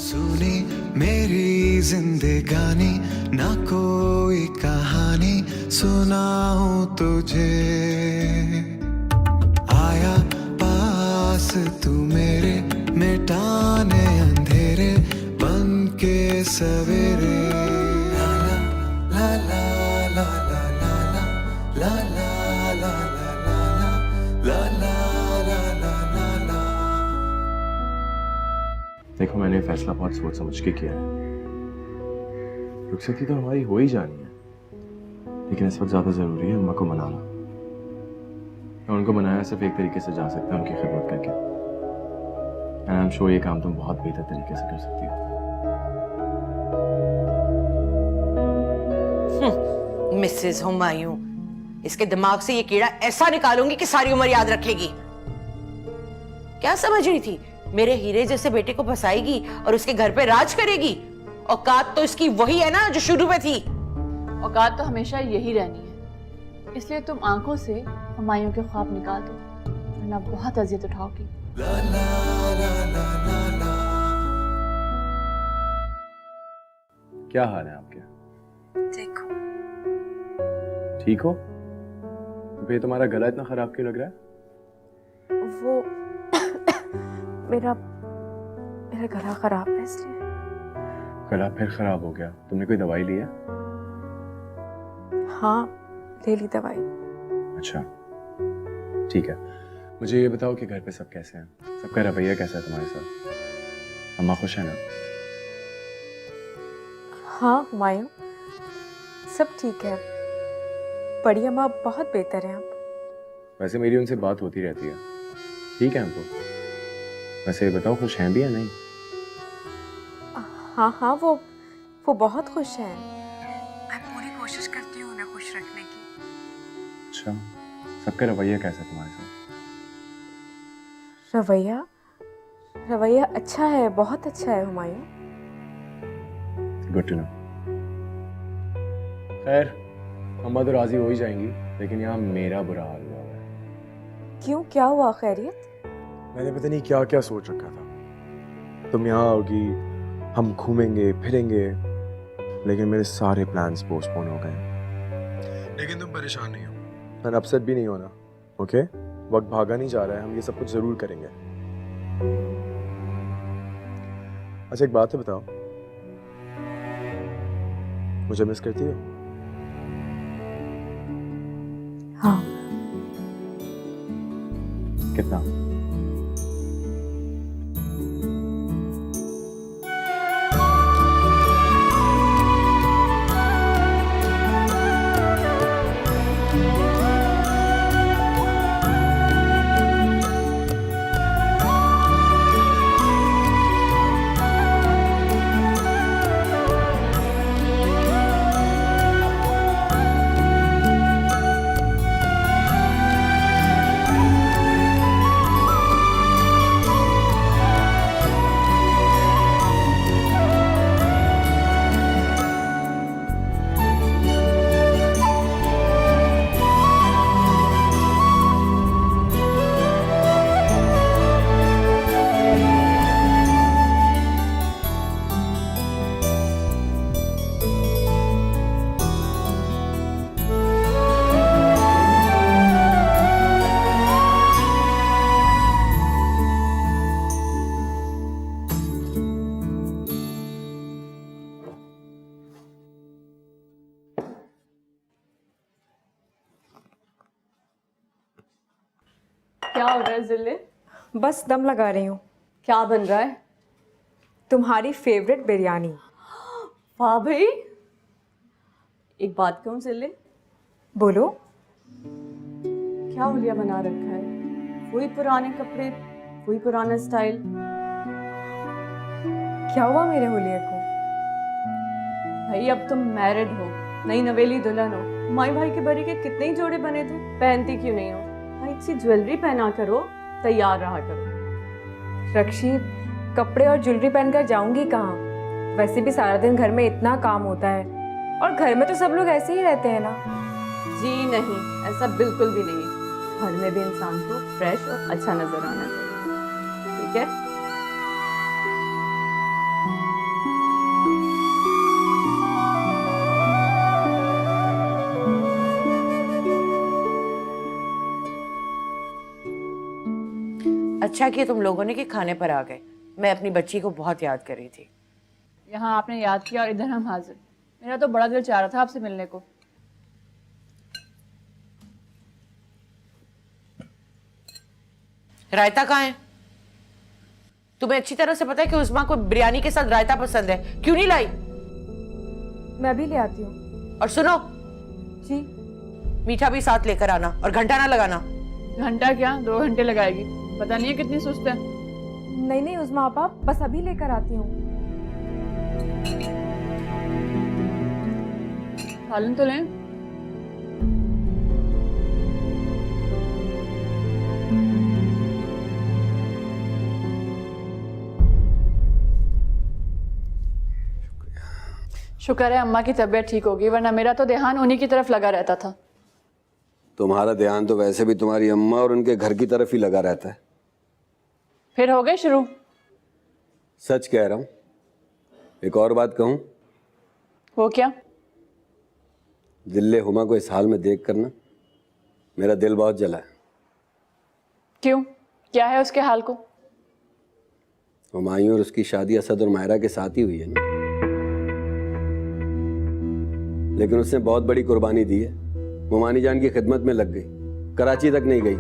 सुनी मेरी जिंदगानी, ना कोई कहानी सुनाऊं तुझे। आया पास तू मेरे, मिटाने अंधेरे बन के सवेरे। ला ला ला ला ला ला ला ला ला ला ला ला ला ला ला ला। देखो मैंने फैसला बहुत सोच समझ के किया है। रुखसती तो हमारी हो ही जानी है, लेकिन इस वक्त ज्यादा जरूरी है अम्मा को मनाना। मैं उनको मनाया सिर्फ एक तरीके से जा सकता है, उनकी खिदमत करके। एंड आई एम श्योर ये काम तुम बहुत बेहतर तरीके से कर सकती हो। मिसेस हुमायूं, इसके दिमाग से ये कीड़ा ऐसा निकालूंगी कि सारी उम्र याद रखेगी। क्या समझ रही थी मेरे हीरे जैसे बेटे को फंसाएगी और उसके घर पे राज करेगी? औकात तो इसकी वही है ना जो शुरू में थी। औकात तो हमेशा यही रहनी है, इसलिए तुम आंखों से हुमायूं के ख्वाब निकाल दो, वरना बहुत अजियत उठाओगी। क्या हाल है आपके? देखो, ठीक हो? तो फिर तुम्हारा गला इतना खराब क्यों लग रहा है? वो मेरा गला खराब है इसलिए। गला फिर खराब हो गया? तुमने कोई दवाई ली है? हाँ, ले ली दवाई। अच्छा, ठीक है। मुझे ये बताओ कि घर पे सब कैसे हैं? सबका रवैया कैसा है तुम्हारे साथ? अम्मा खुश है ना? हाँ हुमायूं, सब ठीक है। बड़ी अम्मा बहुत बेहतर हैं अब। वैसे मेरी उनसे बात होती रहती है, ठीक है हमको। वैसे ये बताओ खुश हैं भी या नहीं? हाँ हाँ, वो बहुत खुश हैं। मैं पूरी कोशिश करती हूँ उन्हें खुश रखने की। अच्छा, सबका रवैया कैसा है तुम्हारे साथ? रवैया अच्छा है, बहुत अच्छा है हुमायूं। Good to know. खैर, अम्मा तो राजी हो ही जाएंगी, लेकिन यहाँ मेरा बुरा हाल हुआ है। क्यों, क्या हुआ? खैरियत? मैंने पता नहीं क्या क्या सोच रखा था। तुम यहाँ आओगी, हम घूमेंगे फिरेंगे, लेकिन मेरे सारे प्लान्स पोस्टपोन हो गए। लेकिन तुम परेशान नहीं हो और अपसेट भी नहीं होना, ओके? वक्त भागा नहीं जा रहा है, हम ये सब कुछ जरूर करेंगे। अच्छा एक बात है, बताओ, मुझे मिस करती हो? हाँ। कितना? क्या हो रहा है जिले? बस दम लगा रही हूँ। क्या बन रहा है? तुम्हारी फेवरेट बिरयानी। वाह भाई, एक बात कहूँ जिले? बोलो। क्या हुलिया बना रखा है? वही पुराने कपड़े, वही पुराना स्टाइल। क्या हुआ मेरे होलिया को? भाई अब तुम मैरिड हो, नई नवेली दुल्हन हो। माई भाई के बरी के कितने ही जोड़े बने थे, पहनती क्यों नहीं हो? भाई अच्छी ज्वेलरी पहना करो, तैयार रहा करो। रक्षी, कपड़े और ज्वेलरी पहनकर जाऊंगी कहाँ? वैसे भी सारा दिन घर में इतना काम होता है, और घर में तो सब लोग ऐसे ही रहते हैं ना। जी नहीं, ऐसा बिल्कुल भी नहीं। घर में भी इंसान को फ्रेश और अच्छा नजर आना चाहिए, ठीक है? अच्छा किया तुम लोगों ने कि खाने पर आ गए। मैं अपनी बच्ची को बहुत याद कर रही थी। यहाँ आपने याद किया और इधर हम हाजिर। मेरा तो बड़ा दिल चाह रहा था आपसे मिलने को। रायता कहाँ है? तुम्हें अच्छी तरह से पता है कि उस्मा को बिरयानी के साथ रायता पसंद है, क्यों नहीं लाई? मैं अभी ले आती हूँ। और सुनो, जी। मीठा भी साथ लेकर आना और घंटा ना लगाना। घंटा क्या, 2 घंटे लगाएगी। पता नहीं है कितनी सुस्त है। नहीं नहीं उस्मा आपा, बस अभी लेकर आती हूँ। सालन तो लें। शुक्र है अम्मा की तबीयत ठीक होगी, वरना मेरा तो ध्यान उन्हीं की तरफ लगा रहता था। तुम्हारा ध्यान तो वैसे भी तुम्हारी अम्मा और उनके घर की तरफ ही लगा रहता है। फिर हो गए शुरू? सच कह रहा हूं। एक और बात कहूं? वो क्या? दिल्ले हुमा को इस हाल में देख कर ना मेरा दिल बहुत जला है। क्यों, क्या है उसके हाल को? हुमायूं और उसकी शादी असद और मायरा के साथ ही हुई है ना, लेकिन उसने बहुत बड़ी कुर्बानी दी है। मोमानी जान की खिदमत में लग गई, कराची तक नहीं गई,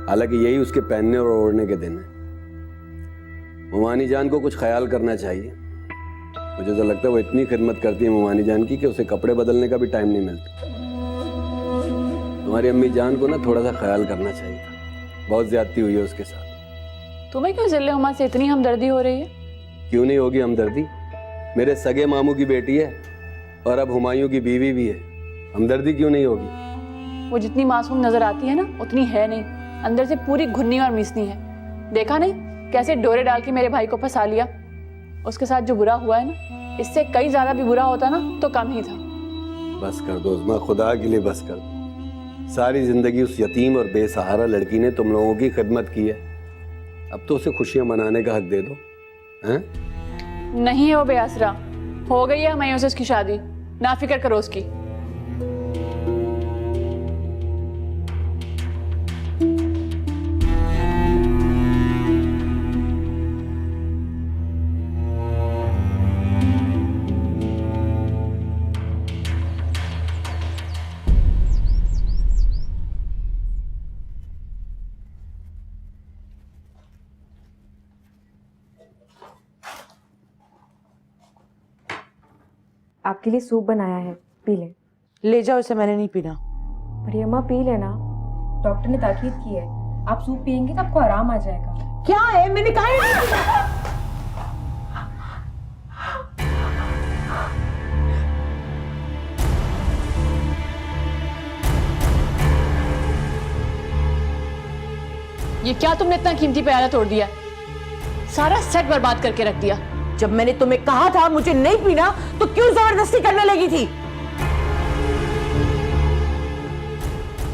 हालांकि यही उसके पहनने और ओढ़ने के दिन है। मोमानी जान को कुछ ख्याल करना चाहिए। मुझे तो लगता है वो इतनी खिदमत करती है मोमानी जान की कि उसे कपड़े बदलने का भी टाइम नहीं मिलता। तुम्हारी अम्मी जान को ना थोड़ा सा ख्याल करना चाहिए था। बहुत ज्यादती हुई है उसके साथ। तुम्हें क्यों जिल्ले हुमा से इतनी हमदर्दी हो रही है? क्यों नहीं होगी हमदर्दी? मेरे सगे मामू की बेटी है और अब हुमायूं की बीवी भी है, हमदर्दी क्यों नहीं होगी? वो जितनी मासूम नजर आती है ना, उतनी है नहीं। अंदर से पूरी घुन्नी और मिसनी है। देखा नहीं कैसे डोरे डाल के मेरे भाई को फंसा लिया? उसके साथ जो बुरा हुआ है ना, इससे कई ज्यादा भी बुरा होता ना तो कम ही था। बस कर दो उस्मा, खुदा के लिए बस कर दो। सारी जिंदगी उस यतीम और बेसहारा लड़की ने तुम लोगों की खिदमत की है, अब तो उसे खुशियां मनाने का हक दे दो। हैं? नहीं है वो बेआसरा, हो गई है हुमायूं से उसकी शादी, ना फिक्र करो उसकी। आपके लिए सूप बनाया है, पी लें। ले जाओ, इसे मैंने नहीं पीना। बड़ी अम्मा पी लेना, डॉक्टर ने ताकीद की है। आप सूप पियेंगे तो आपको आराम आ जाएगा। क्या है, मैंने कहा है नहीं पीना। ये क्या तुमने इतना कीमती प्याला तोड़ दिया? सारा सेट बर्बाद करके रख दिया। जब मैंने तुम्हें कहा था मुझे नहीं पीना, तो क्यों जबरदस्ती करने लगी थी?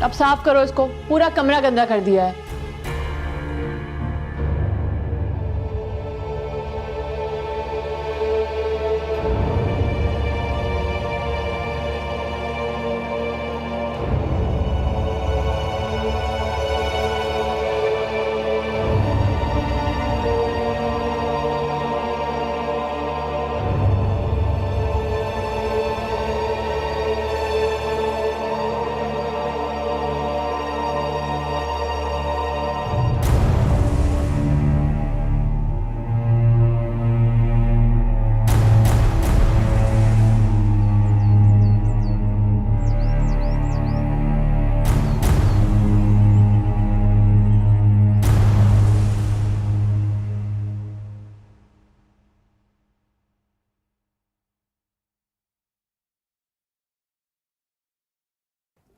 अब साफ करो इसको, पूरा कमरा गंदा कर दिया है।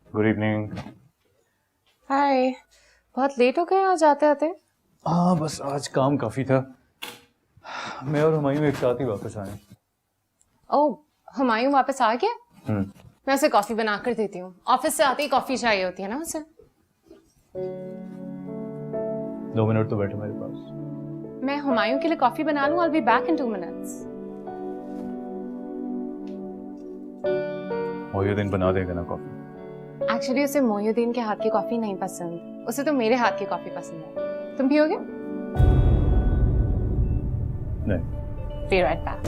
Good evening. हाय, बहुत लेट हो गए आज आते आते। हाँ बस आज काम काफ़ी था, मैं और हुमायूं एक साथ ही वापस आए। ओह, हुमायूं वापस आ गया? मैं उसे कॉफी बना कर देती हूँ। ऑफिस से आते ही कॉफी चाहिए होती है ना उसे। 2 मिनट तो बैठो मेरे पास। मैं हुमायूं के लिए कॉफी बना लूँ। I'll be back in 2 minutes। Mohiuddin बना देगा ना कॉफी? एक्चुअली उसे मोहिउद्दीन के हाथ की कॉफी नहीं पसंद, उसे तो मेरे हाथ की कॉफी पसंद है। तुम पियोगे? नहीं। Be right back.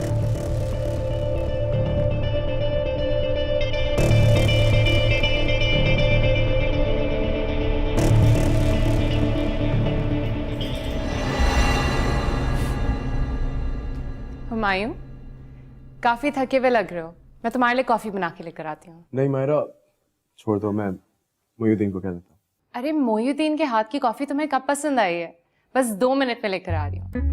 हुमायूं, काफी थके हुए लग रहे हो। मैं तुम्हारे लिए कॉफी बना के लेकर आती हूँ। नहीं मायरा, छोड़ दो, मैं मोयुद्दीन को कह देता हूँ। अरे मोयुद्दीन के हाथ की कॉफी तुम्हें कब पसंद आई है? बस 2 मिनट में लेकर आ रही हूँ।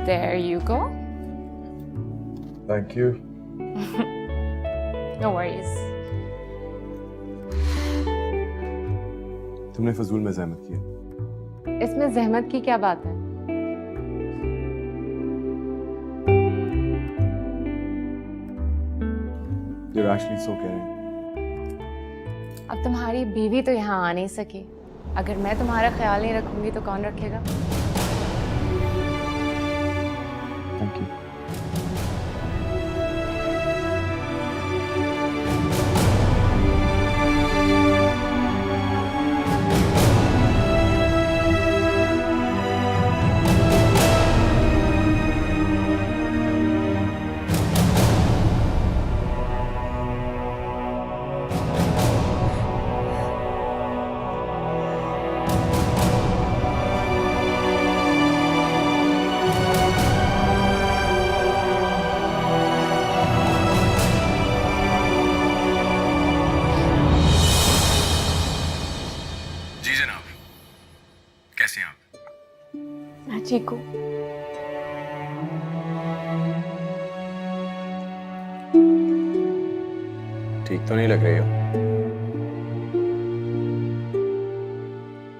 There you go. Thank you. No worries. तुमने फजूल में ज़हमत किया। इसमें जहमत की क्या बात है? You're actually so caring. अब तुम्हारी बीवी तो यहाँ आ नहीं सकी। अगर मैं तुम्हारा ख्याल नहीं रखूंगी तो कौन रखेगा? Thank you. जी जनाब, कैसे हैं आप? मैं ठीक हूँ। ठीक तो नहीं लग रही हो।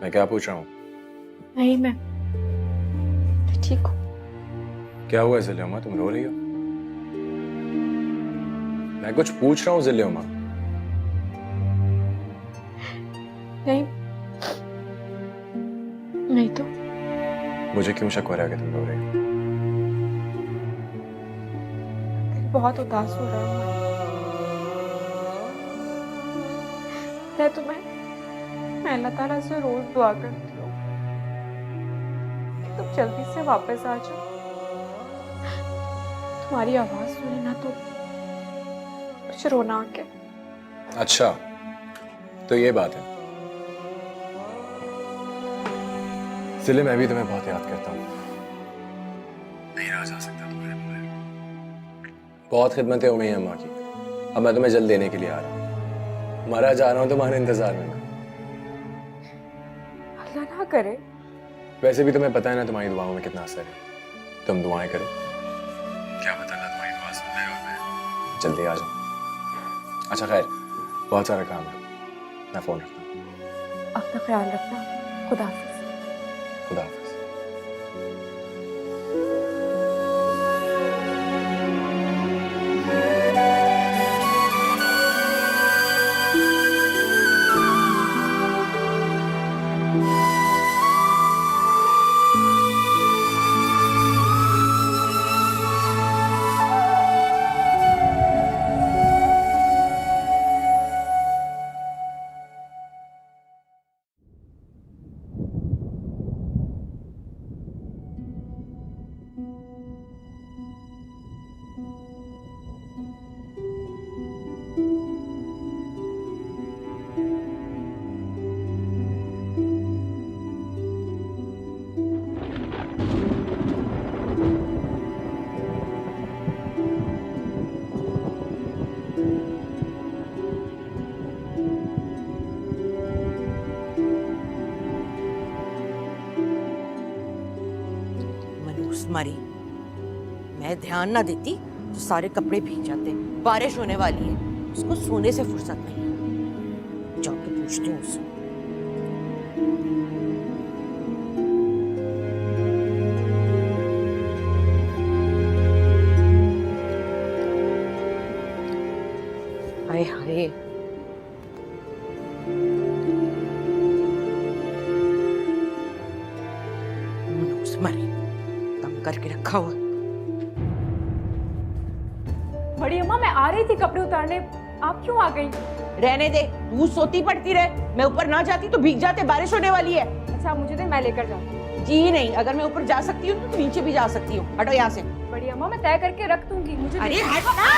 मैं क्या पूछ रहा हूँ? नहीं, मैं ठीक हूँ। क्या हुआ जिल्लुमा, तुम रो रही हो? मैं कुछ पूछ रहा हूँ जिल्लुमा। नहीं, नहीं तो मुझे क्यों शक हो रहा है कि तुम रो रही हो? बहुत उदास हो रहा हूँ मैं अल्लाह ताला से रोज दुआ करती हूँ कि तुम जल्दी से वापस आ जाओ। तुम्हारी आवाज सुनी ना तो मुझे रोना आ गया। अच्छा, तो ये बात है। इसलिए मैं भी तुम्हें बहुत याद करता हूँ। नहीं रहा जा सकता तुम्हारे बगैर। बहुत खिदमतें हो गई हैं अम्मा की। अब मैं तुम्हें जल्द देने के लिए आ रहा हूँ। मरा जा रहा हूँ तुम्हारे इंतजार में मैं। अल्लाह ना करे। वैसे भी तुम्हें पता है ना तुम्हारी दुआओं में कितना असर है। तुम दुआएं करो, क्या पता अल्लाह तुम्हारी दुआ सुन ले और मैं जल्दी आ जाऊँ। अच्छा खैर, बहुत सारा काम है, मैं फोन रखता हूँ। अपना ख्याल रखना। खुदा हाफिज। खुदा हाफिज। मैं ध्यान ना देती तो सारे कपड़े भीग जाते। बारिश होने वाली है, उसको सोने से फुर्सत नहीं है। जाके पूछती हूँ उससे। हाय हाय, मनोज मरी दम करके रखा हुआ। बड़ी अम्मा मैं आ रही थी कपड़े उतारने, आप क्यों आ गई? रहने दे, तू सोती पड़ती रहे। मैं ऊपर ना जाती तो भीग जाते, बारिश होने वाली है। अच्छा मुझे दे, मैं लेकर जाऊँ। जी नहीं, अगर मैं ऊपर जा सकती हूँ तो नीचे भी जा सकती हूँ। हटो यहाँ से। बड़ी अम्मा मैं तय करके रख दूंगी, मुझे अरे हट ना।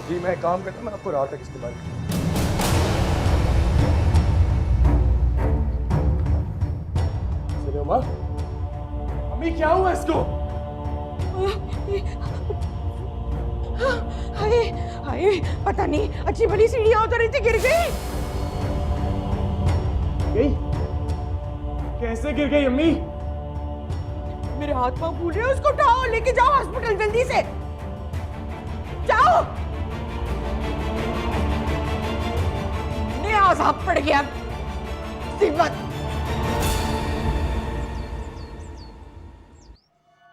जी मैं एक काम करता हूँ, मैं आपको रात तक इस्तेमाल सुनियो माँ, अम्मी क्या हुआ इसको? हाय हाय, पता नहीं, अच्छी भली सीढ़ियां उतर रही थी, गिर गई। गई? कैसे गिर गई अम्मी? मेरे हाथ पांव फूल रहे हैं, उसको उठाओ, लेके जाओ हॉस्पिटल जल्दी से। जाओ। नया अज़ाब पड़ गया। सिबत।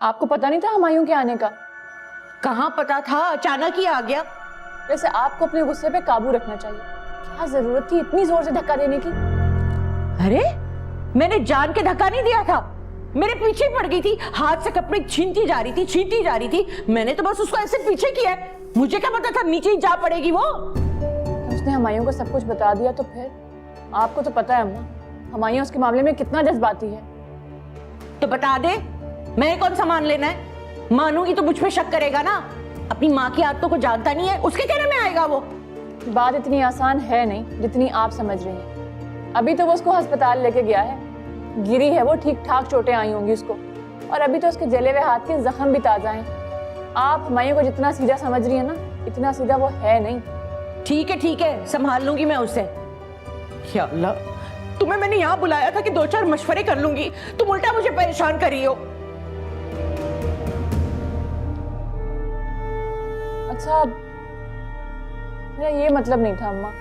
आपको पता नहीं था हुमायूं के आने का? कहाँ पता था, अचानक ही आ गया। वैसे आपको अपने गुस्से पे काबू रखना चाहिए। क्या जरूरत थी इतनी जोर से धक्का देने की? अरे मैंने जान के धक्का नहीं दिया था, मेरे पीछे पड़ गई थी, हाथ से कपड़े छीनती जा रही थी। मैंने तो बस उसको ऐसे पीछे किया है। मुझे क्या पता था नीचे ही जा पड़ेगी वो। उसने हुमायूं को सब कुछ बता दिया तो फिर? आपको तो पता है अम्मा, हुमायूं उसके मामले में कितना जज्बाती है। तो बता दे, मैं कौन सा मान लेना है? मानूंगी तो मुझ पे शक करेगा ना। अपनी माँ की आदतों को जानता नहीं है, उसके कहने में आएगा वो। बात इतनी आसान है नहीं जितनी आप समझ रही हैं। अभी तो वो उसको अस्पताल लेके गया है, गिरी है वो, ठीक ठाक चोटें आई होंगी उसको, और अभी तो उसके जले हुए हाथ के जख्म भी ताजा हैं। आप हुमायूं को जितना सीधा समझ रही है ना, इतना सीधा वो है नहीं। ठीक है, संभाल लूंगी मैं उसे। या अल्लाह, तुम्हें मैंने यहाँ बुलाया था कि 2-4 मशवरे कर लूंगी, तुम उल्टा मुझे परेशान कर रही हो। अच्छा, मेरा ये मतलब नहीं था अम्मा।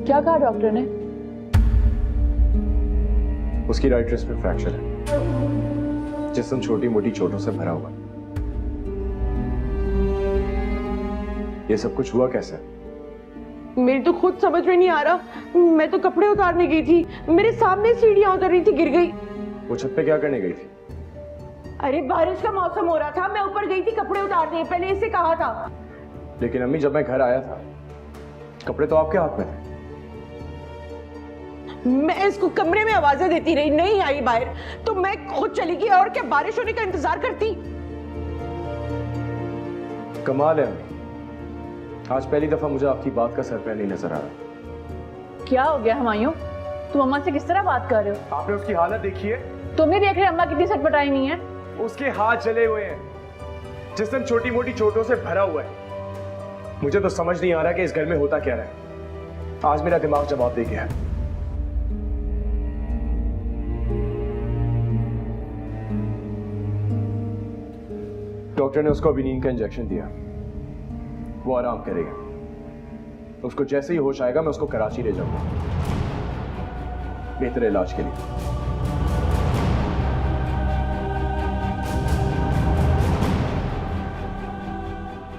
क्या कहा डॉक्टर ने? उसकी राइट रिस्ट में फ्रैक्चर है, जिस्म छोटी मोटी चोटों से भरा हुआ है। ये सब कुछ हुआ कैसे? मेरी तो खुद समझ में नहीं आ रहा। मैं तो कपड़े उतारने गई थी, मेरे सामने सीढ़ियां उतर रही थी, गिर गई। वो छत पे क्या करने गई थी? अरे बारिश का मौसम हो रहा था, मैं ऊपर गई थी कपड़े उतारने, पहले इसे कहा था। लेकिन अम्मी, जब मैं घर आया था कपड़े तो आपके हाथ में थे। मैं इसको कमरे में आवाजें देती रही, नहीं आई बाहर, तो मैं खुद चली गई। और क्या बारिश होने का इंतजार करती? कमाल है अम्मी, आज पहली दफा मुझे आपकी बात का सर पैर नहीं नजर आ रहा। क्या हो गया हुमायूं? तुम अम्मा से किस तरह बात कर रहे हो? आपने उसकी हालत देखी है? तुम नहीं देख रहे अम्मा कितनी सटपटाई नहीं है? उसके हाथ जले हुए हैं, जिस्म छोटी मोटी चोटों से भरा हुआ है। मुझे तो समझ नहीं आ रहा कि इस घर में होता क्या रहा है। आज मेरा दिमाग जवाब दे गया है। डॉक्टर ने उसको अभी नींद का इंजेक्शन दिया, वो आराम करेगा। उसको जैसे ही होश आएगा मैं उसको कराची ले जाऊंगा बेहतर इलाज के लिए।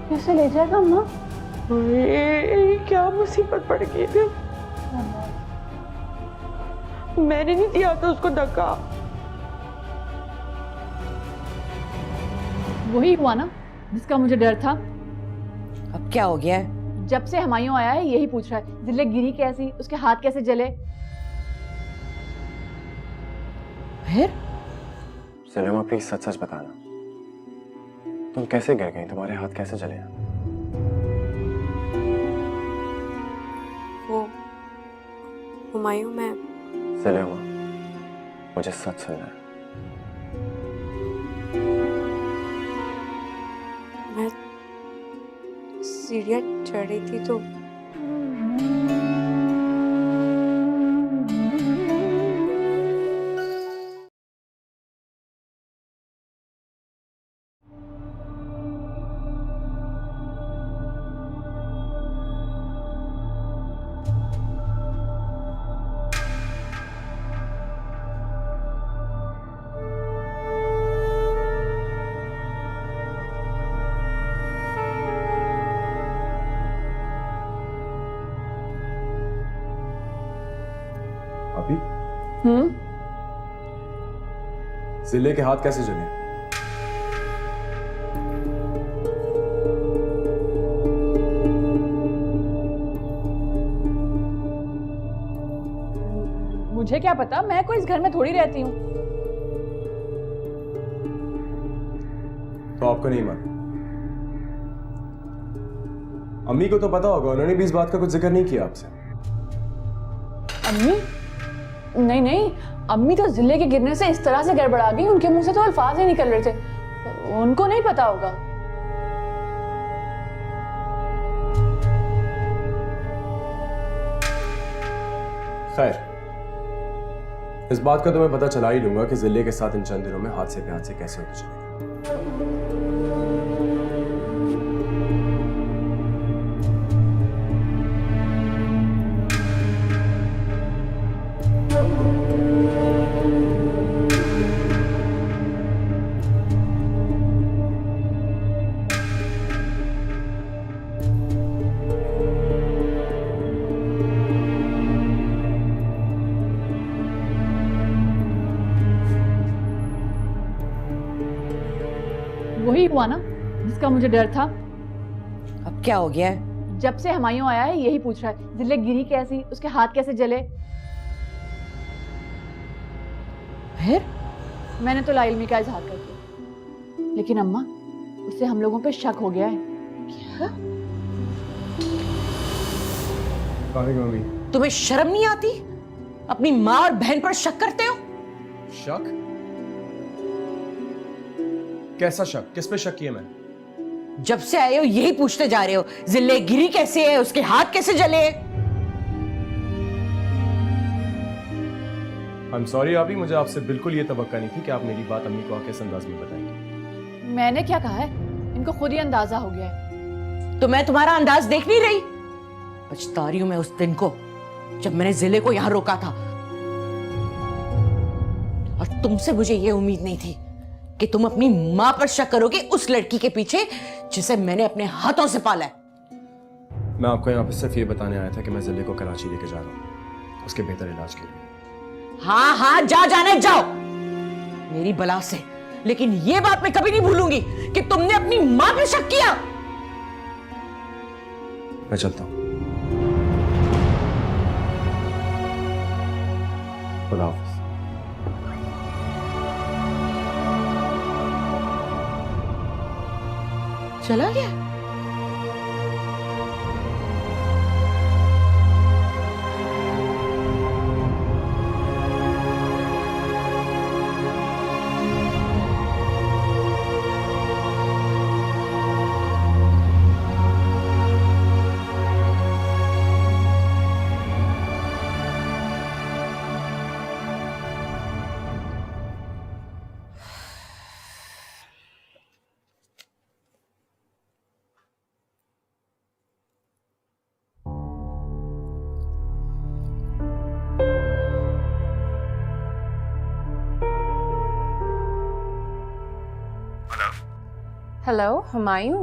कैसे ले जाएगा अम्मा? ये क्या मुसीबत पड़ गई थी। मैंने नहीं दिया था उसको धक्का। वही हुआ ना जिसका मुझे डर था। अब क्या हो गया है? जब से हुमायूं आया है यही पूछ रहा है, जिले गिरी कैसी, उसके हाथ कैसे जले। फिर सलेमा प्लीज सच सच बताना, तुम कैसे गिर गई, तुम्हारे हाथ कैसे जले हैं? वो हुमायूं मैं सलेमा मुझे सच सुनना है। मैं सीढ़ियाँ चढ़ रही थी तो अभी जिले के हाथ कैसे जले? मुझे क्या पता, मैं कोई इस घर में थोड़ी रहती हूँ। तो आपको नहीं मालूम? अम्मी को तो पता होगा, उन्होंने भी इस बात का कुछ जिक्र नहीं किया आपसे। अम्मी? नहीं नहीं, अम्मी तो जिले के गिरने से इस तरह से गड़बड़ा गई, उनके मुंह से तो अल्फाज ही निकल रहे थे। उनको नहीं पता होगा। खैर, इस बात का तो मैं पता चला ही लूंगा कि जिले के साथ इन चंद दिनों में हादसे पे हादसे कैसे होते चलेगा। वही हुआ ना जिसका मुझे डर था। अब क्या हो गया है? जब से हुमायूं आया है यही पूछ रहा है, जिले गिरी कैसी, उसके हाथ कैसे जले। फिर मैंने तो लाइल्मी का इजहार कर दिया, लेकिन अम्मा उससे हम लोगों पे शक हो गया है। मम्मी, तुम्हें शर्म नहीं आती? अपनी माँ और बहन पर शक करते हो? शक? कैसा शक? किस पे शक किया मैंने? जब से आए हो यही पूछते जा रहे हो, जिले गिरी कैसे है, उसके हाथ कैसे जले। I'm sorry अभी, मुझे आपसे बिल्कुल ये तवक्का नहीं थी कि आप मेरी बात अम्मी को आके इस अंदाज में बताएंगे। मैंने क्या कहा है, इनको खुद ही अंदाजा हो गया है। तो मैं तुम्हारा अंदाज देख नहीं रही? पछता रही हूं मैं उस दिन को जब मैंने जिले को यहां रोका था। और तुमसे मुझे ये उम्मीद नहीं थी कि तुम अपनी मां पर शक करोगे, उस लड़की के पीछे जिसे मैंने अपने हाथों से पाला है। मैं आपको यहाँ पे सिर्फ ये बताने आया था कि मैं जिले को कराची लेके जा रहा हूँ, उसके बेहतर इलाज के लिए। हाँ हाँ, जाने जाओ मेरी बला से, लेकिन ये बात मैं कभी नहीं भूलूंगी कि तुमने अपनी मां पर शक किया। मैं चलता हूँ। खुदा हाफिज। चला गया? हेलो हुमायूं,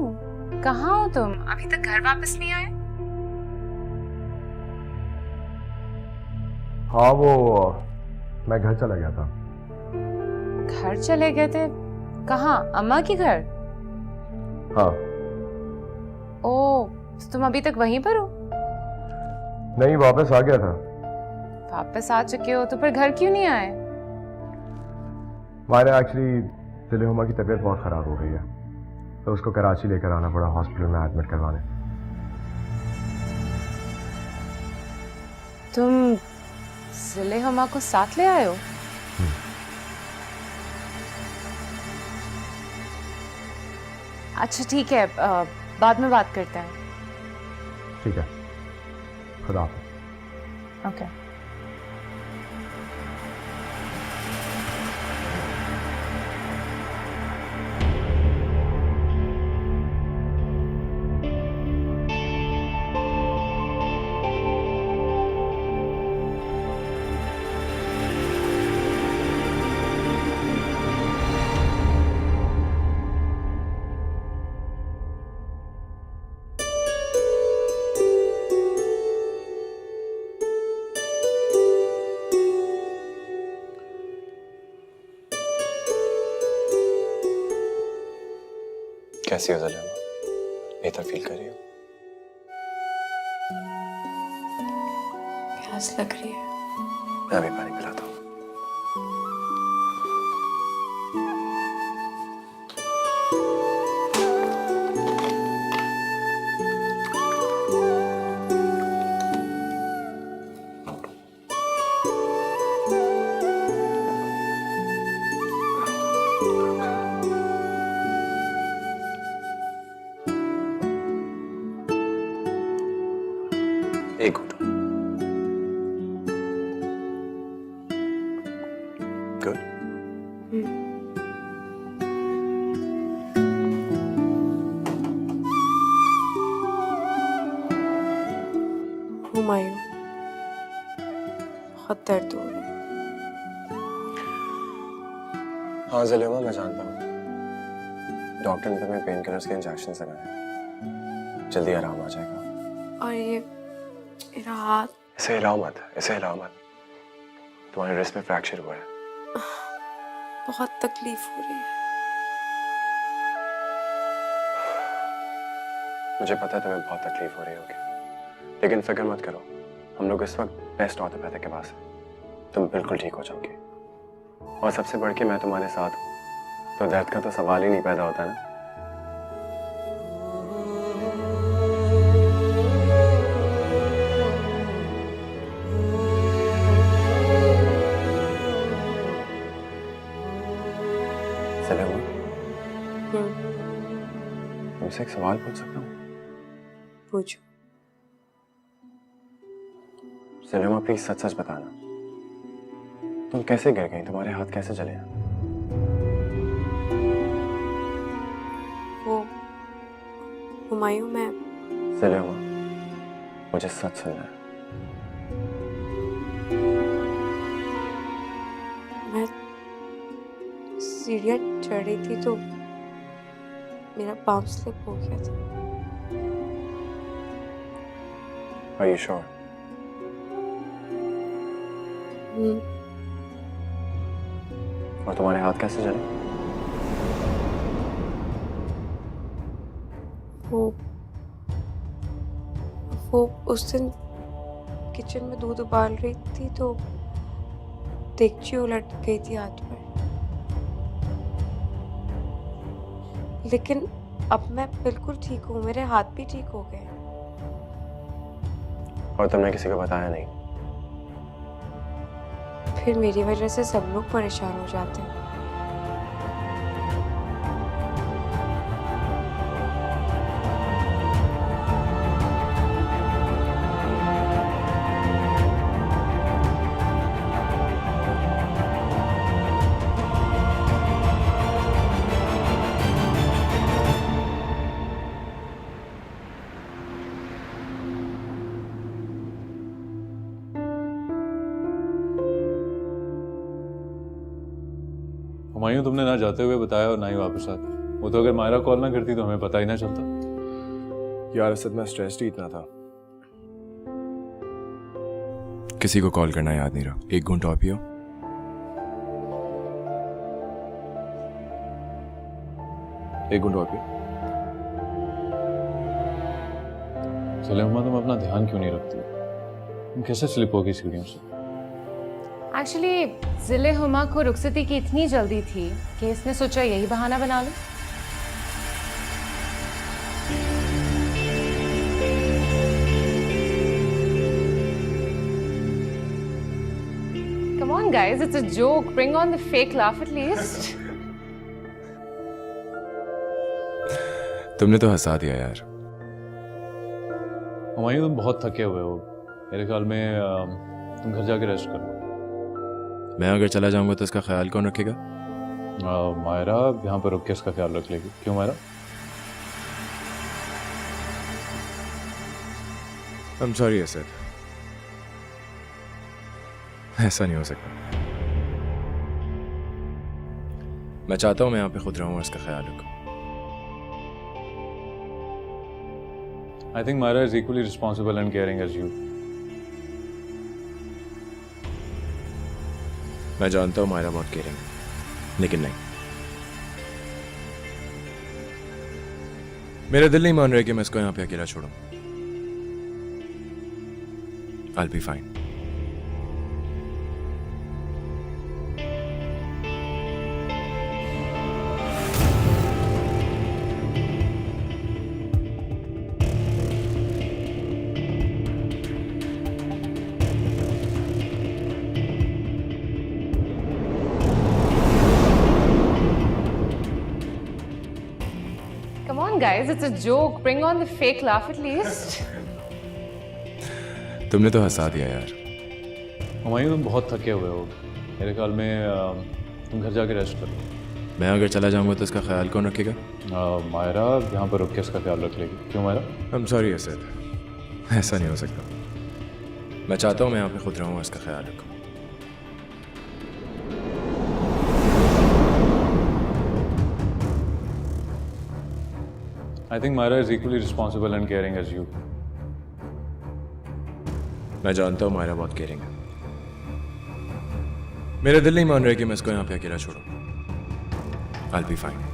कहाँ हो तुम? अभी तक घर वापस नहीं आए? हाँ वो मैं घर चला गया था। घर चले गए थे? कहाँ? अम्मा के घर? हाँ। ओह, तो तुम अभी तक वहीं पर हो? नहीं, वापस आ गया था। वापस आ चुके हो तो फिर घर क्यों नहीं आए? हमारे एक्चुअली दिलहुमा की तबीयत बहुत ख़राब हो गई है, तो उसको कराची लेकर आना पड़ा हॉस्पिटल में एडमिट करवाने। तुम जिलेहुमा को साथ ले आए हो? अच्छा ठीक है, बाद में बात करते हैं। ठीक है, खुदा हाफ़िज़। ओके। कैसी हो ज़लेमा? बेहतर फील कर रही हो? प्यास लग रही है। मैं भी पानी पिलाता हूँ। एक घूंट। गुड। हुमायूं, बहुत दर्द हो रहा है। हाँ ज़लेमा, मैं जानता हूँ। डॉक्टर ने तुम्हें पेन किलर्स के इंजेक्शन लगाए, जल्दी आराम आ जाएगा। और ये मेरा हाथ, इसे हिलाओ मत, इसे हिलाओ मत। तुम्हारे रिस्ट में फ्रैक्चर हुआ है। बहुत तकलीफ हो रही है। मुझे पता है तुम्हें बहुत तकलीफ हो रही होगी, लेकिन फिक्र मत करो, हम लोग इस वक्त बेस्ट ऑर्थोपैथिक के पास हैं। तुम बिल्कुल ठीक हो जाओगे, और सबसे बढ़ के मैं तुम्हारे साथ हूँ, तो दर्द का तो सवाल ही नहीं पैदा होता ना। ज़लेमा, तुमसे एक सवाल पूछ सकता हूँ? पूछो। ज़लेमा प्लीज सच सच बताना, तुम कैसे गिर गई? तुम्हारे हाथ कैसे जले हैं? वो हुमायूं, मैं ज़लेमा, मुझे सच सुनना है। मैं सीढ़ियाँ चढ़ रही थी तो मेरा पाँव स्लिप हो गया था। Are you sure? और तुम्हारे हाथ कैसे जले? वो उस दिन किचन में दूध उबाल रही थी तो देगची उलट गई थी हाथ पर। लेकिन अब मैं बिल्कुल ठीक हूँ, मेरे हाथ भी ठीक हो गए। और तुमने किसी को बताया नहीं? फिर मेरी वजह से सब लोग परेशान हो जाते हैं। हुमायूं, तुमने ना जाते हुए बताया और ना ही वापस आते। वो तो अगर मायरा कॉल ना करती तो हमें पता ही ना चलता। यार असद मैं स्ट्रेस्ड ही इतना था। किसी को कॉल करना याद नहीं रहा। एक घूंट और पियो। एक घूंट और पियो। सलेमा तुम अपना ध्यान क्यों नहीं रखती? तुम कैसे स्लिप होगी सीढ़ियों से? एक्चुअली जिले हुमा को रुखसती की इतनी जल्दी थी कि इसने सोचा यही बहाना बना लो। Come on guys, it's a joke. Bring on the fake laugh at least. तुमने तो हंसा दिया यार। हुमायूं तुम बहुत थके हुए हो। मेरे ख्याल में तुम घर जाके रेस्ट करो। मैं अगर चला जाऊंगा तो इसका ख्याल कौन रखेगा? मायरा यहाँ पर रुक के इसका ख्याल रख लेगी। क्यों मायरा? I'm sorry असद, ऐसा नहीं हो सकता। मैं चाहता हूं मैं यहाँ पे खुद रहूं और इसका ख्याल रखूं। I think Myra is equally responsible and caring as you. मैं जानता हूं मायरा बहुत केयरिंग है, लेकिन नहीं, मेरा दिल नहीं मान रहा कि मैं इसको यहाँ पे अकेला छोड़ूं। I'll be fine. Come on guys, it's a joke. Bring on the fake laugh at least. तुमने तो हंसा दिया यार। हुमायूं तुम बहुत थके हुए हो। मेरे ख्याल में तुम घर जाके रेस्ट करो। मैं अगर चला जाऊंगा तो इसका ख्याल कौन रखेगा? मायरा यहाँ पर रुक के इसका ख्याल रख लेगी। क्यों मायरा? I'm sorry असद, ऐसा नहीं हो सकता। मैं चाहता हूं मैं यहाँ पे खुद रहूं और इसका ख्याल रखूं। I think Myra is equally responsible and caring as you. मैं जानता हूं मायरा बहुत केयरिंग है, मेरा दिल नहीं मान रहा कि मैं इसको यहाँ पे अकेला छोड़ूं। I'll be fine.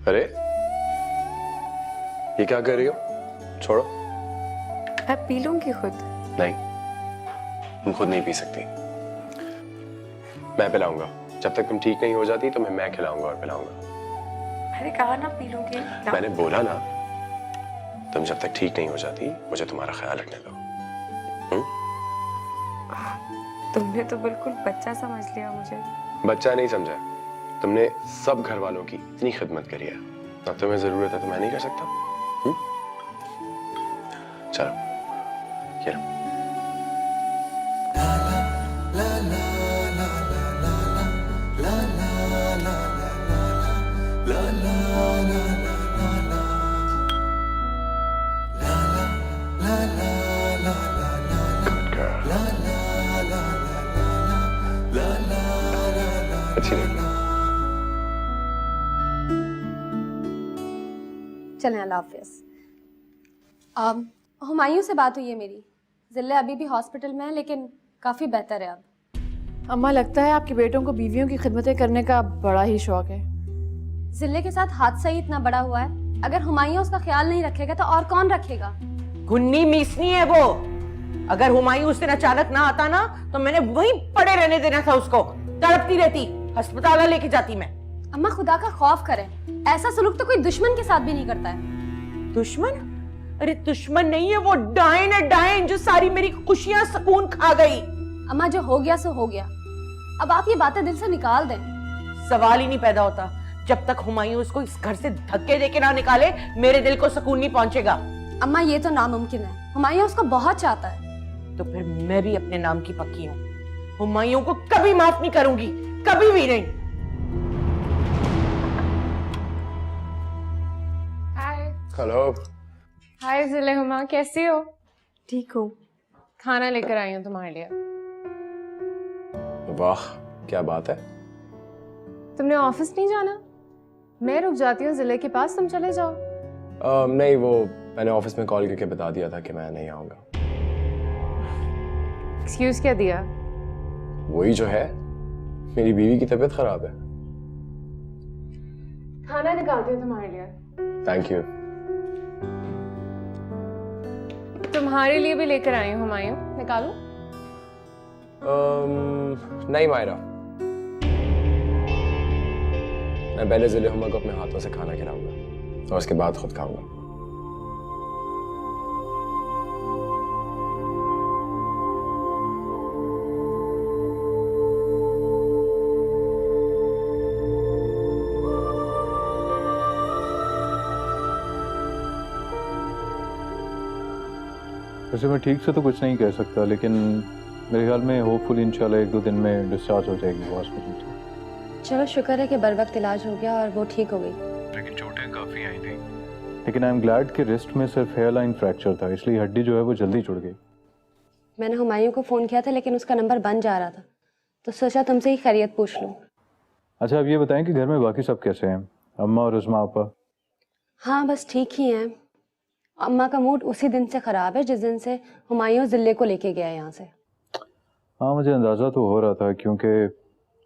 अरे ये क्या कर रही हो? छोड़ो। मैं पी लूंगी खुद। नहीं, तुम खुद नहीं पी सकती, मैं पिलाऊंगा। जब तक तुम ठीक नहीं हो जाती तो मैं खिलाऊंगा और पिलाऊंगा। मैंने कहा ना पी लूंगी। मैंने बोला ना, तुम जब तक ठीक नहीं हो जाती मुझे तुम्हारा ख्याल रखने दो। तुमने तो बिल्कुल बच्चा समझ लिया मुझे। बच्चा नहीं समझा, तुमने सब घर वालों की इतनी खिदमत करी है, अब तुम्हें जरूरत है तो मैं नहीं कर सकता? चलो ये लो। अच्छी लगी। चलें, अल्लाह हाफिज़। हुमायूं से बात हुई है मेरी। जिले अभी भी हॉस्पिटल में है लेकिन काफ़ी बेहतर है अब। अम्मा, लगता है आपके बेटों को बीवियों की खिदमतें करने का बड़ा ही शौक है। जिले के साथ हादसा ही इतना बड़ा हुआ है, अगर हुमायूं उसका ख्याल नहीं रखेगा तो और कौन रखेगा? गुन्नी मीसनी है वो। अगर हुमायूं उस दिन अचानक ना आता ना तो मैंने वहीं पड़े रहने देना था उसको। तड़पती रहती, अस्पताल लेके जाती मैं। अम्मा खुदा का खौफ करें, ऐसा सलूक तो कोई दुश्मन के साथ भी नहीं करता है। दुश्मन? अरे दुश्मन नहीं है वो, डायन है, डायन जो सारी मेरी खुशियां सुकून खा गई। अम्मा जो हो गया सो हो गया, अब आप ये बातें दिल से निकाल दें। सवाल ही नहीं पैदा होता। जब तक हुमायूं उसको इस घर से धक्के देके ना निकाले मेरे दिल को सुकून नहीं पहुंचेगा। अम्मा ये तो नामुमकिन है, हुमायूं उसको बहुत चाहता है। तो फिर मैं भी अपने नाम की पक्की हूँ। हुमायूं को कभी माफ नहीं करूंगी, कभी भी नहीं। हाय। हेलो। हाय जिले हुमा, कैसी हो? ठीक हो? खाना लेकर आई हूँ तुम्हारे लिए। वाह, क्या बात है। तुमने ऑफिस नहीं जाना? मैं रुक जाती हूँ जिले के पास, तुम चले जाओ। नहीं, वो मैंने ऑफिस में कॉल करके बता दिया था कि मैं नहीं आऊंगा। एक्सक्यूज क्या दिया? वही जो है, मेरी बीवी की तबीयत खराब है। खाना निकालती हूँ तुम्हारे लिए। Thank you. तुम्हारे लिए भी लेकर आई हूँ हुमायूं, निकालो। नहीं मायरा, मैं पहले जिले हुमा को अपने हाथों से खाना खिलाऊंगा और उसके बाद खुद खाऊंगा। वैसे मैं ठीक से तो कुछ नहीं कह सकता, लेकिन मेरे ख्याल में होपफुली इंशाल्लाह 1-2 दिन में डिस्चार्ज हो जाएगी वो हॉस्पिटल से। चलो शुक्र है कि बर वक्त इलाज हो गया और वो ठीक हो गई। लेकिन चोटें काफ़ी आई थी। लेकिन आई एम ग्लैड कि रिस्ट में सिर्फ हेयर लाइन फ्रैक्चर था, इसलिए हड्डी जो है वो जल्दी जुड़ गई। मैंने हुमायूं को फ़ोन किया था लेकिन उसका नंबर बंद जा रहा था, तो सोचा तुमसे ही खैरियत पूछ लूँ। अच्छा, अब ये बताएं कि घर में बाकी सब कैसे हैं, अम्मा और उस्मा आपा? हाँ बस ठीक ही हैं। अम्मा का मूड उसी दिन से ख़राब है जिस दिन से हुमायूं जिले को लेके गया यहाँ से। हाँ, मुझे अंदाज़ा तो हो रहा था, क्योंकि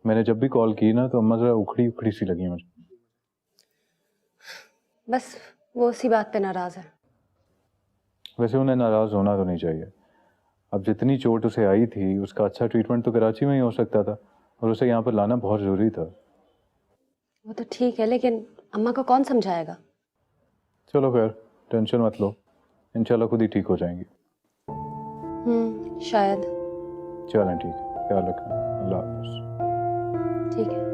मैंने जब भी कॉल की ना तो अम्मा ज़रा उखड़ी उखड़ी सी लगी मुझे। बस वो उसी बात पे नाराज़ है। वैसे उन्हें नाराज़ होना तो नहीं चाहिए। अब जितनी चोट उसे आई थी उसका अच्छा ट्रीटमेंट तो कराची में ही हो सकता था, और उसे यहाँ पर लाना बहुत ज़रूरी था। वो तो ठीक है, लेकिन अम्मा को कौन समझाएगा? चलो खैर, टेंशन मत लो, इंशाल्लाह खुद ही ठीक हो जाएंगी। शायद। चलें, ठीक है, ख्याल रखना, अल्लाह हाफ़िज़। ठीक है।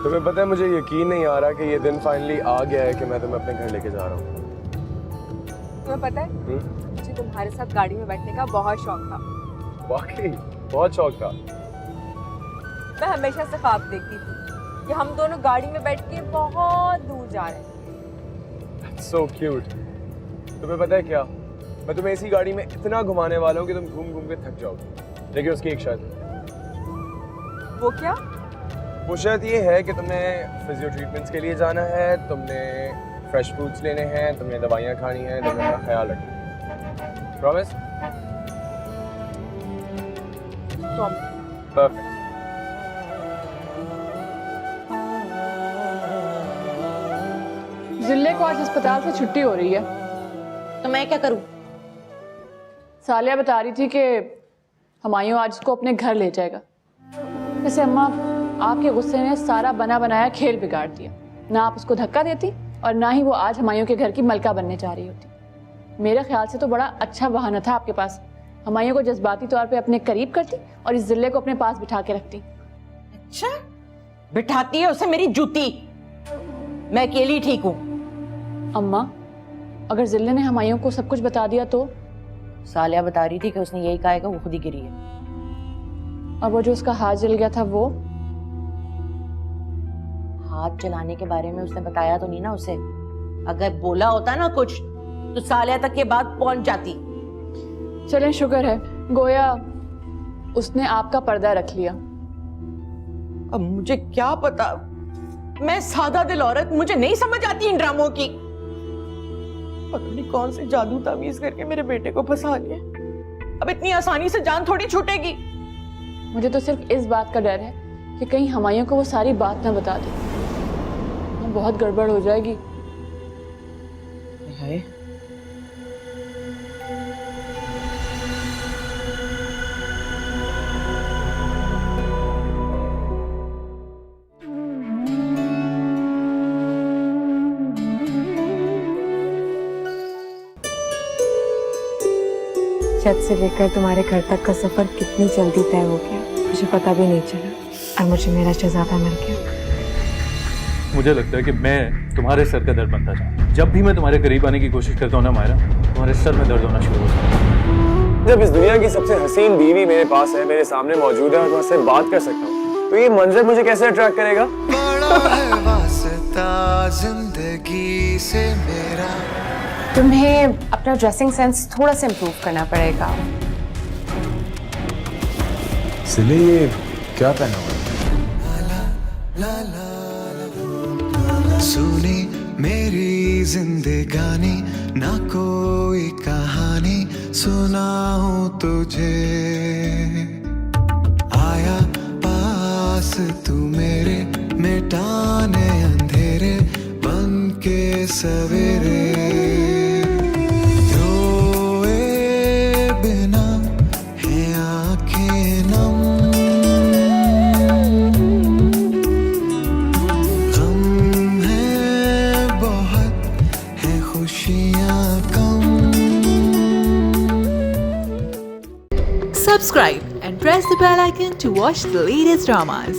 तुम्हें पता है, मुझे यकीन नहीं आ रहा कि ये दिन फाइनली आ गया है कि मैं तुम्हें अपने घर लेके जा रहा हूँ। तुम्हें पता है मुझे तुम्हारे साथ गाड़ी में बैठने का बहुत शौक था। वाकई बहुत शौक था। मैं हमेशा से ख्वाब देखती थी कि हम दोनों गाड़ी में बैठ के बहुत दूर जा रहे हैं। So cute। तुम्हें पता है क्या, मैं तुम्हें इसी गाड़ी में इतना घुमाने वाला हूँ कि तुम घूम घूम के थक जाओगे। लेकिन उसकी एक शर्त। वो क्या? वो शर्त ये है कि तुमने फिजियो ट्रीटमेंट्स के लिए जाना है, तुमने फ्रेश फ्रूट्स लेने हैं, तुमने दवाइयाँ खानी हैं, तुमने अपना ख्याल रखना। प्रॉमिस? परफेक्ट। जिले को आज अस्पताल से छुट्टी हो रही है, तो मैं क्या करूं? सालिया बता रही थी कि हुमायूं आज उसको अपने घर ले जाएगा। वैसे अम्मा, आपके गुस्से ने सारा बना बनाया खेल बिगाड़ दिया। ना आप उसको धक्का देती और ना ही वो आज हुमायूं के घर की मलका बनने जा रही होती। मेरे ख्याल से तो बड़ा अच्छा बहाना था आपके पास। हुमायूं को जज्बाती तौर पे अपने करीब करती और इस जिले को अपने पास बिठा के रखती। अच्छा, बिठाती है उसे मेरी जूती। मैं अकेली ठीक हूँ। अम्मा, अगर जिले ने हुमायूं को सब कुछ बता दिया तो? सालिया बता रही थी कि उसने यही कहा है कि वो खुद ही गिरी है। और वो जो उसका हाथ जल गया था, वो हाथ जलाने के बारे में उसने बताया तो नहीं ना उसे। अगर बोला होता ना कुछ तो सालिया तक ये बात पहुंच जाती। चलें, शुक्र है गोया उसने आपका पर्दा रख लिया। अब मुझे क्या पता, मैं सादा दिल औरत, मुझे नहीं समझ आती इन ड्रामों की। पता नहीं कौन से जादू तावीज करके मेरे बेटे को फंसा लिया। अब इतनी आसानी से जान थोड़ी छूटेगी। मुझे तो सिर्फ इस बात का डर है कि कहीं हुमायूं को वो सारी बात ना बता दे, बहुत गड़बड़ हो जाएगी। हाय, छत से लेकर तुम्हारे घर तक का सफर कितनी जल्दी तय हो गया, मुझे पता भी नहीं चला और मुझे मेरा शहजादा मिल गया। मुझे लगता है कि मैं तुम्हारे सर का दर्द बनता जाऊँ। जब भी मैं तुम्हारे करीब आने की कोशिश करता हूँ ना मायरा, तुम्हारे सर में दर्द होना शुरू होता है। जब इस दुनिया की सबसे हसीन बीवी मेरे पास है, मेरे सामने मौजूद है और मैं उससे बात कर सकता हूँ, तो ये मंजर मुझे कैसे अट्रैक्ट करेगा? बड़ा है वास्ता जिंदगी से मेरा। तुम्हें अपना ड्रेसिंग सेंस थोड़ा सा इम्प्रूव करना पड़ेगा। सिले ये क्या पहना हुआ है? सुनी मेरी जिंदगानी ना कोई कहानी सुनाऊं तुझे। आया पास तू मेरे मिटाने अंधेरे बन के सवेरे। रोए बिना है आंखें नम, गम है बहुत है खुशियां कम। Subscribe and press the bell icon to watch the latest dramas.